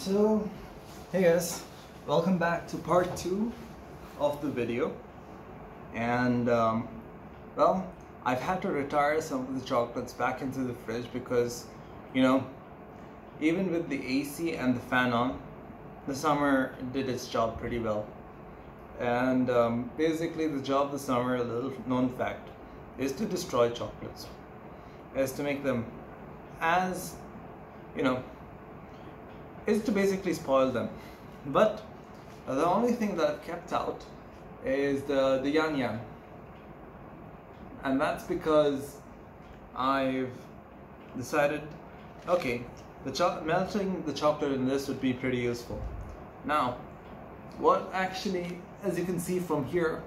So, hey guys, welcome back to part 2 of the video. And well, I've had to retire some of the chocolates back into the fridge because, you know, even with the AC and the fan on, the summer did its job pretty well. And basically the job of the summer, a little known fact, is to destroy chocolates, is to make them as, you know, is to basically spoil them. But the only thing that I've kept out is the yan yan, and that's because I've decided, okay, melting the chocolate in this would be pretty useful. Now, what actually, as you can see from here,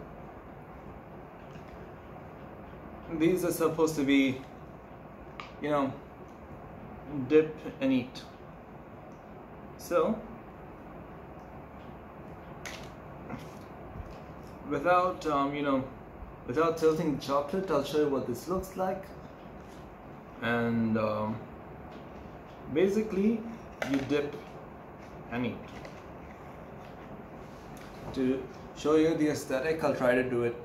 these are supposed to be, you know, dip and eat. So, without without tilting the chocolate, I'll show you what this looks like. And basically, you dip and eat. To show you the aesthetic, I'll try to do it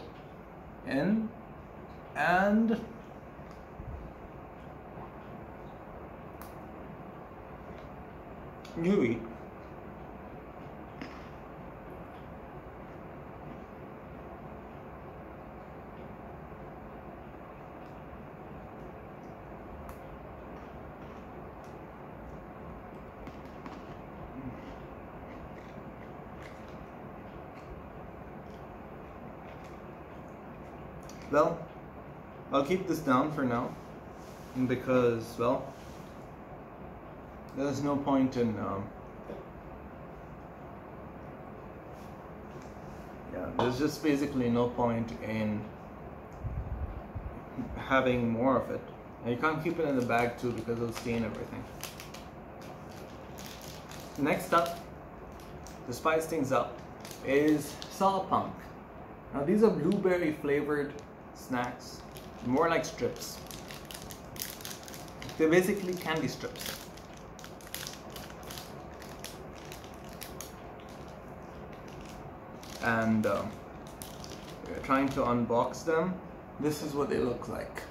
in and you eat. Well, I'll keep this down for now because, well, there's no point in there's just basically no point in having more of it, and you can't keep it in the bag too because it'll stain everything. Next up, to spice things up, is Saw Punk. Now these are blueberry flavored snacks, more like strips. They're basically candy strips. And we're trying to unbox them. This is what they look like.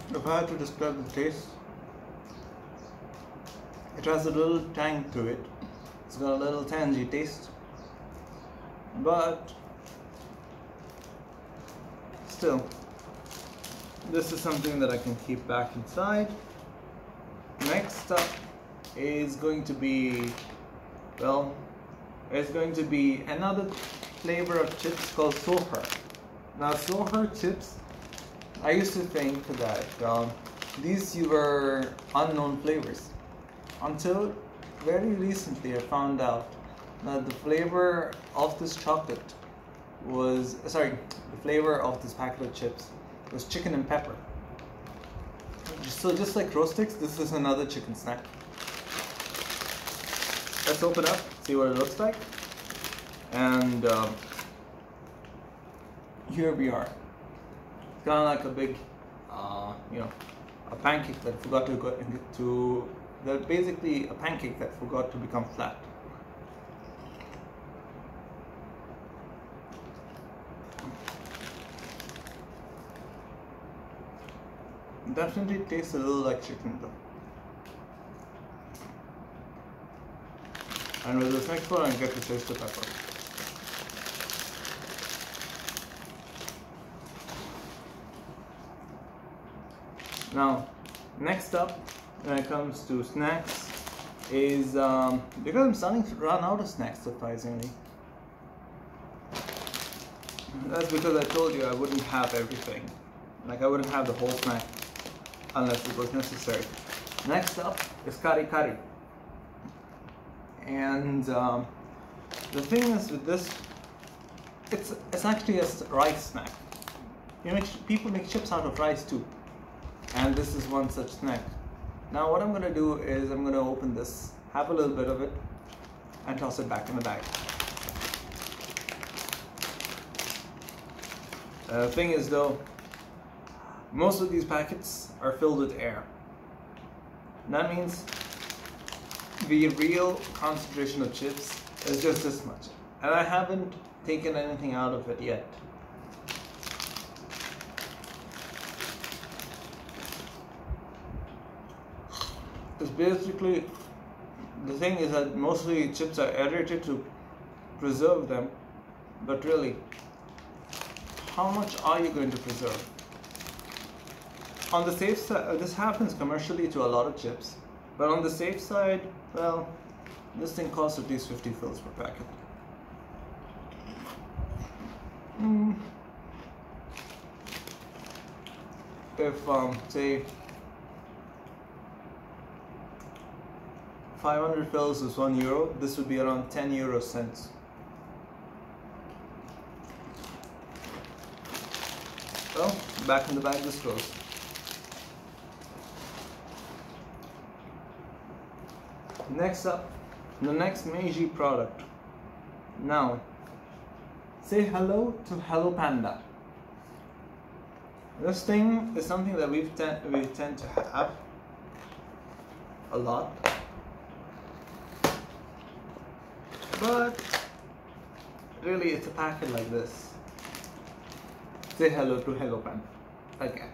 If I had to describe the taste, it has a little tang to it. It's got a little tangy taste, but still, this is something that I can keep back inside. Next up is going to be, well, it's going to be another flavor of chips called Sohar. Now Sohar chips, I used to think that these were unknown flavors until very recently I found out that the flavor of this chocolate was, the flavor of this packet of chips was chicken and pepper. So just like roast sticks, this is another chicken snack. Let's open up, see what it looks like. And here we are. Kind of like a big, you know, a pancake that forgot to go into. They're basically a pancake that forgot to become flat. Definitely tastes a little like chicken though. And with this next one, I get to taste the pepper. Now, next up, when it comes to snacks, is because I'm starting to run out of snacks, surprisingly. That's because I told you I wouldn't have everything. Like, I wouldn't have the whole snack unless it was necessary. Next up is kari kari. And the thing is with this it's actually a rice snack. People make chips out of rice too, and this is one such snack. Now what I'm gonna do is I'm gonna open this, have a little bit of it, and toss it back in the bag. The thing is though, most of these packets are filled with air. That means the real concentration of chips is just this much, and I haven't taken anything out of it yet. It's basically, the thing is that mostly chips are aerated to preserve them, but really, how much are you going to preserve? On the safe side, this happens commercially to a lot of chips, but on the safe side, well, this thing costs at least 50 fills per packet. If say 500 fills is €1, this would be around 10 euro cents. Well, back in the bag this goes. Next up, the next Meiji product. Now, say hello to Hello Panda. This thing is something that we tend to have a lot, but really it's a packet like this. Say hello to Hello Panda again.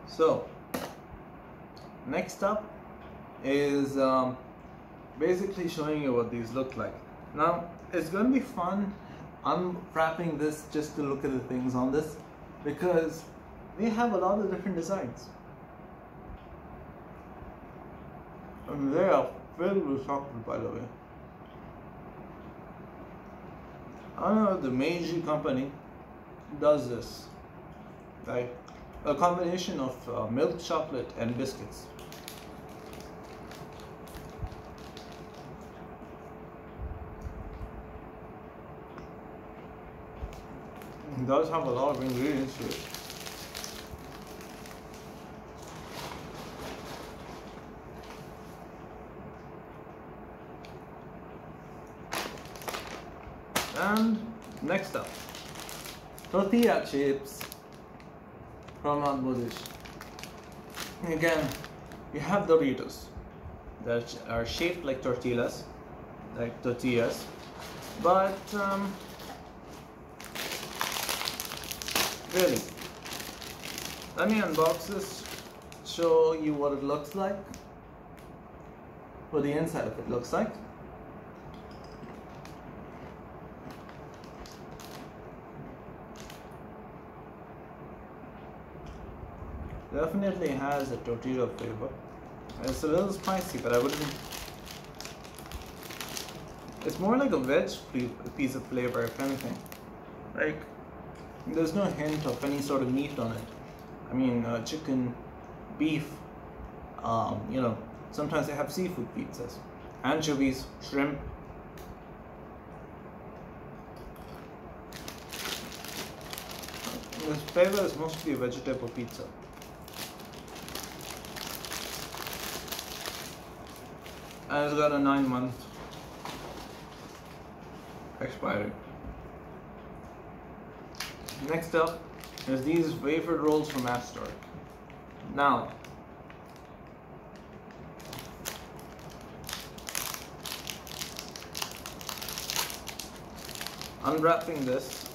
So, next up is basically showing you what these look like. Now, it's going to be fun unwrapping this just to look at the things on this, because they have a lot of different designs. And they are filled with chocolate, by the way. I don't know if the Meiji company does this. Like, a combination of milk chocolate and biscuits. It does have a lot of ingredients to it. And next up, tortilla chips from Bangladesh. Again, you have Doritos that are shaped like tortillas, but really, let me unbox this, show you what it looks like, what the inside of it looks like. Definitely has a tortilla flavor. It's a little spicy, but I wouldn't. It's more like a veg piece of flavor, if anything. Like, there's no hint of any sort of meat on it. I mean, chicken, beef. You know, sometimes they have seafood pizzas, anchovies, shrimp. This flavor is mostly a vegetable pizza. And it's got a 9-month expiry. Next up is these wafer rolls from Astor. Now, unwrapping this,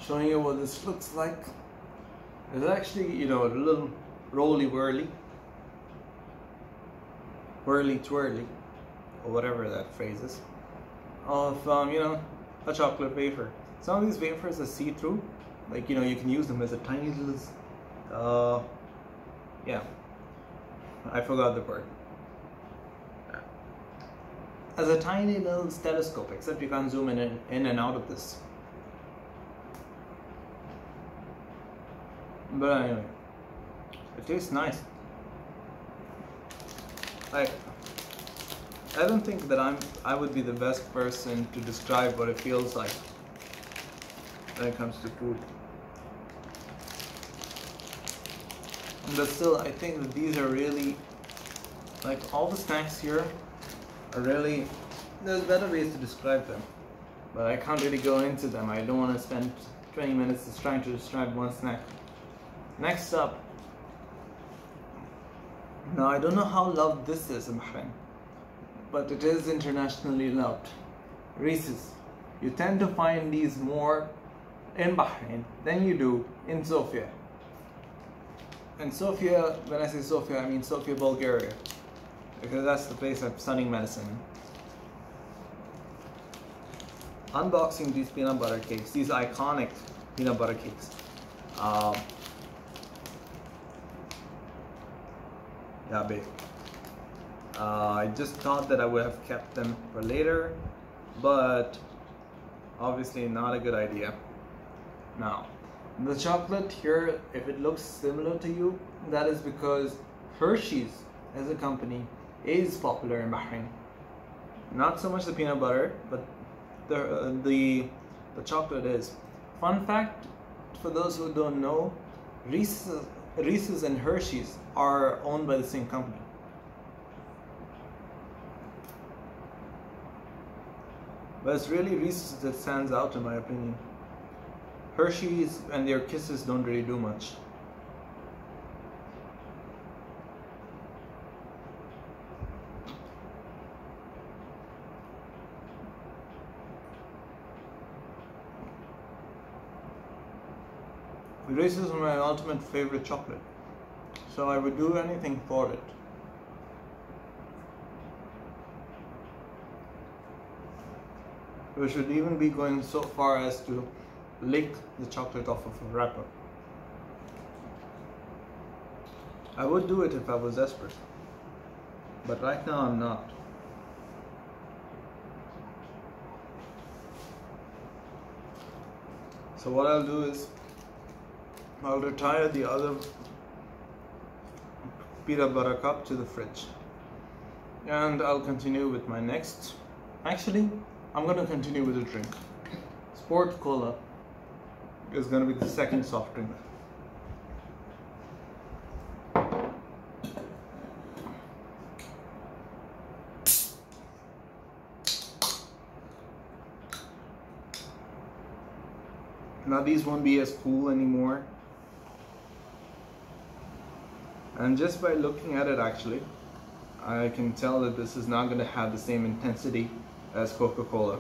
showing you what this looks like. It's actually, you know, a little roly-whirly, whirly-twirly, or whatever that phrase is, of, you know, a chocolate wafer. Some of these wafers are see-through, like, you know, you can use them as a tiny little, yeah, I forgot the word. as a tiny little telescope, except you can't zoom in and out of this. But anyway, it tastes nice. Like, I don't think that I would be the best person to describe what it feels like when it comes to food. But still, I think that these are really, like, all the snacks here are really, there's better ways to describe them, but I can't really go into them. I don't want to spend 20 minutes just trying to describe one snack. Next up, now I don't know how loved this is in Bahrain, but it is internationally loved. Reese's. You tend to find these more in Bahrain than you do in Sofia. And Sofia, when I say Sofia, I mean Sofia, Bulgaria, because that's the place I'm studying medicine in. Unboxing these peanut butter cakes, these iconic peanut butter cakes. Yeah, babe. I just thought that I would have kept them for later, but obviously not a good idea. Now, the chocolate here, if it looks similar to you, that is because Hershey's as a company is popular in Bahrain. Not so much the peanut butter, but the chocolate is. Fun fact, for those who don't know, Reese's and Hershey's are owned by the same company. But it's really Reese's that stands out in my opinion. Hershey's and their Kisses don't really do much. Reese's is my ultimate favorite chocolate, so I would do anything for it. We should even be going so far as to lick the chocolate off of a wrapper. I would do it if I was desperate, but right now I'm not. So what I'll do is I'll retire the other peanut butter cup to the fridge, and I'll continue with my next. Actually, I'm going to continue with a drink. Sport Cola is going to be the second soft drink. Now these won't be as cool anymore, and just by looking at it, actually I can tell that this is not going to have the same intensity as Coca-Cola.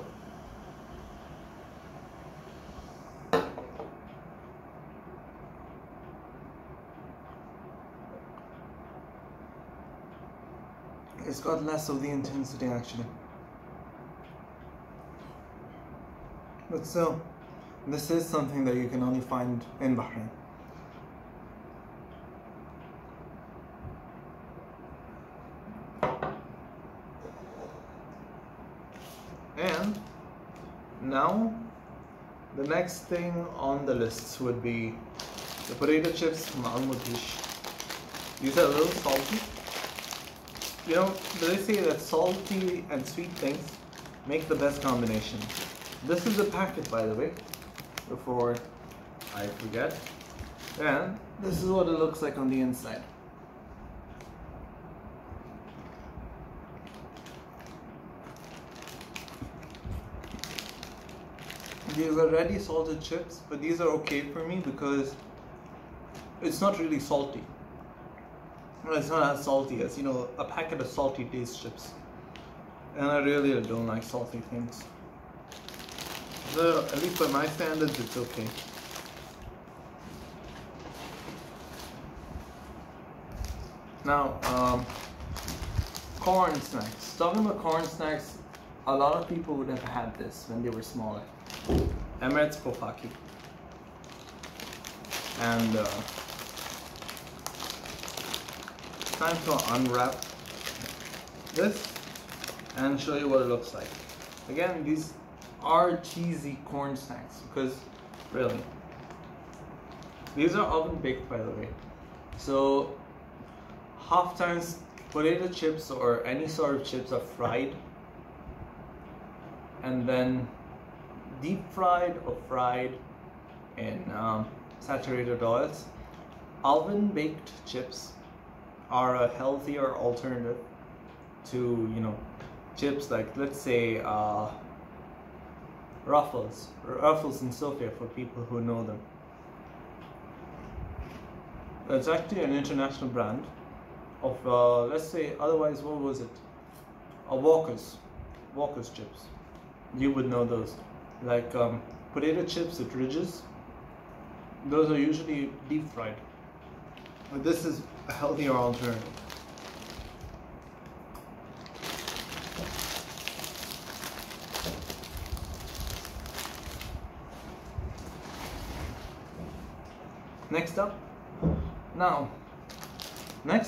It's got less of the intensity actually. But still, this is something that you can only find in Bahrain. And now the next thing on the list would be the potato chips from Al-Mudhish. These are a little salty. You know, they say that salty and sweet things make the best combination. This is a packet, by the way, before I forget. And this is what it looks like on the inside. These are ready salted chips, but these are okay for me because it's not really salty. Well, it's not as salty as, you know, a packet of salty taste chips. And I really don't like salty things. So, at least by my standards, it's okay. Now, corn snacks. Talking about corn snacks, a lot of people would have had this when they were smaller. Emirates Pofaki. And time to unwrap this. and show you what it looks like. Again, these are cheesy corn snacks because really, these are oven baked, by the way. So half times potato chips or any sort of chips are fried and then deep fried or fried in saturated oils. Oven baked chips are a healthier alternative to, you know, chips like, let's say, Ruffles in Sofia, for people who know them. It's actually an international brand of, let's say, otherwise, what was it? Walker's chips. You would know those. Like potato chips at Ridges, those are usually deep fried. But this is a healthier alternative. Next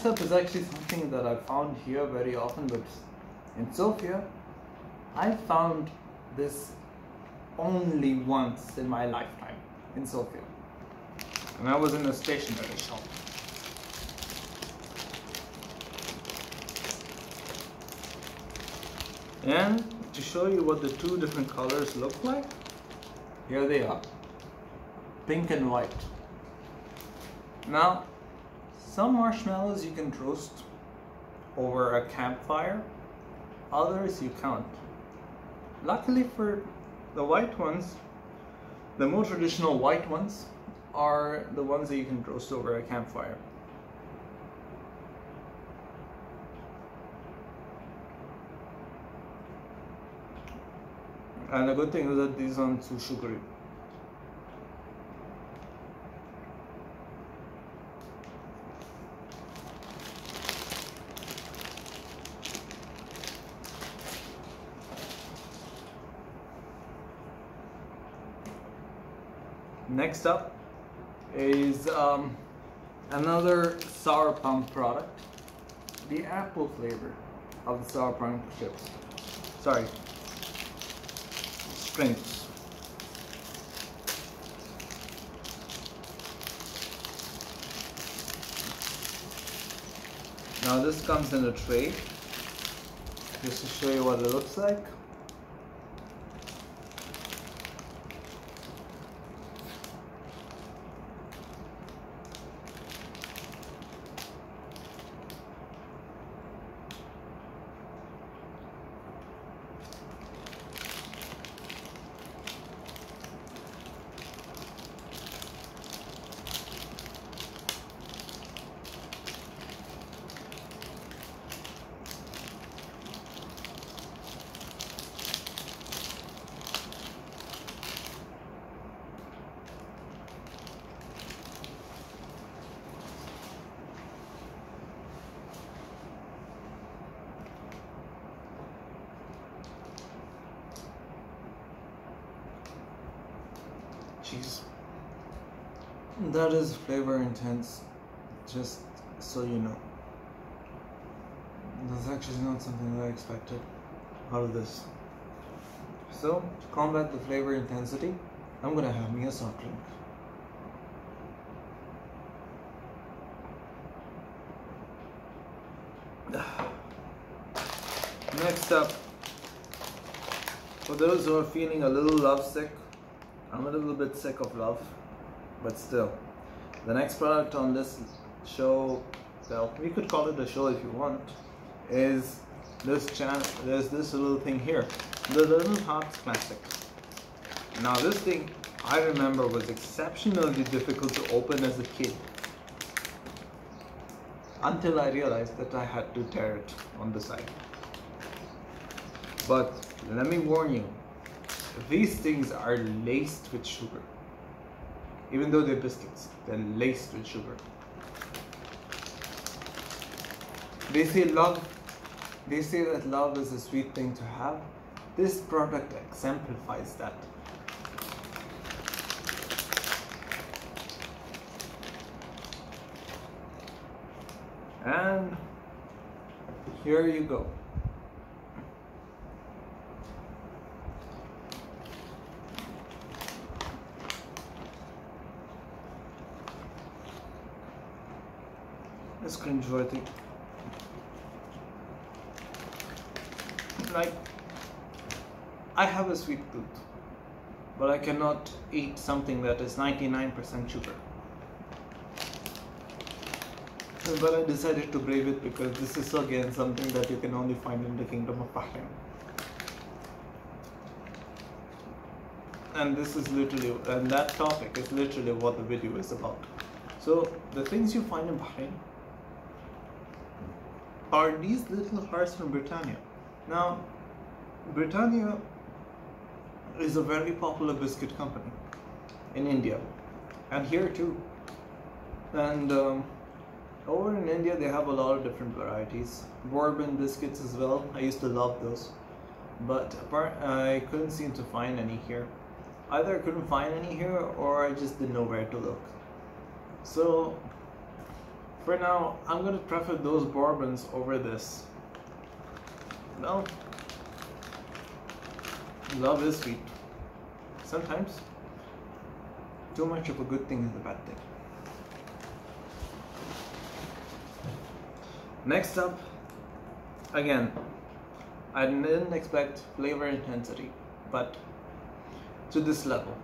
up is actually something that I found here very often, but in Sofia, I found this only once in my lifetime in Sofia, and I was in a stationery shop. And to show you what the two different colors look like, here they are, pink and white. Now, some marshmallows you can roast over a campfire, others you can't. Luckily for the white ones, the more traditional white ones are the ones that you can roast over a campfire. And the good thing is that these aren't too sugary. Next up is another sour pump product, the apple flavor of the sour pump chips. Sorry, strings. Now this comes in a tray, just to show you what it looks like. Jeez, that is flavor intense, just so you know. That's actually not something that I expected out of this. So, to combat the flavor intensity, I'm gonna have me a soft drink. Next up, for those who are feeling a little lovesick, I'm a little bit sick of love, but still. The next product on this show, well, we could call it a show if you want, is this channel. There's this little thing here, the Little Hearts Classic. Now this thing, I remember, was exceptionally difficult to open as a kid, until I realized that I had to tear it on the side. But let me warn you, these things are laced with sugar. Even though they're biscuits, they're laced with sugar. They say that love is a sweet thing to have. This product exemplifies that. And here you go. cringeworthy. Like, I have a sweet tooth, but I cannot eat something that is 99% sugar. But I decided to brave it because this is again something that you can only find in the Kingdom of Bahrain. And this is literally, and that topic is literally what the video is about. So the things you find in Bahrain are these little hearts from Britannia. Now, Britannia is a very popular biscuit company in India and here too. And over in India they have a lot of different varieties. Bourbon biscuits as well. I used to love those, but I couldn't seem to find any here. Either I couldn't find any here or I just didn't know where to look. So for now I'm going to prefer those bourbons over this. Well, love is sweet. Sometimes too much of a good thing is a bad thing. Next up, again, I didn't expect flavor intensity, but to this level.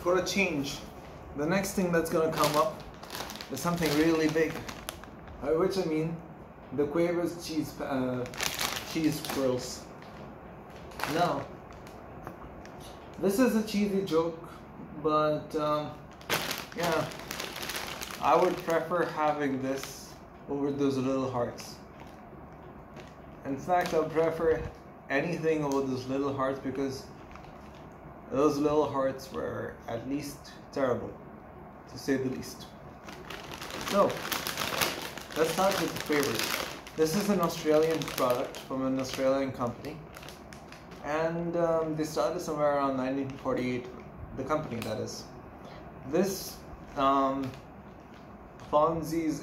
For a change, the next thing that's gonna come up is something really big, by which I mean the Quavers cheese swirls. Now, this is a cheesy joke, but yeah, I would prefer having this over those little hearts. In fact, I would prefer anything over those little hearts because those little hearts were at least terrible, to say the least. So, let's start with the favorites. This is an Australian product from an Australian company. And they started somewhere around 1948, the company that is. This Fonzie's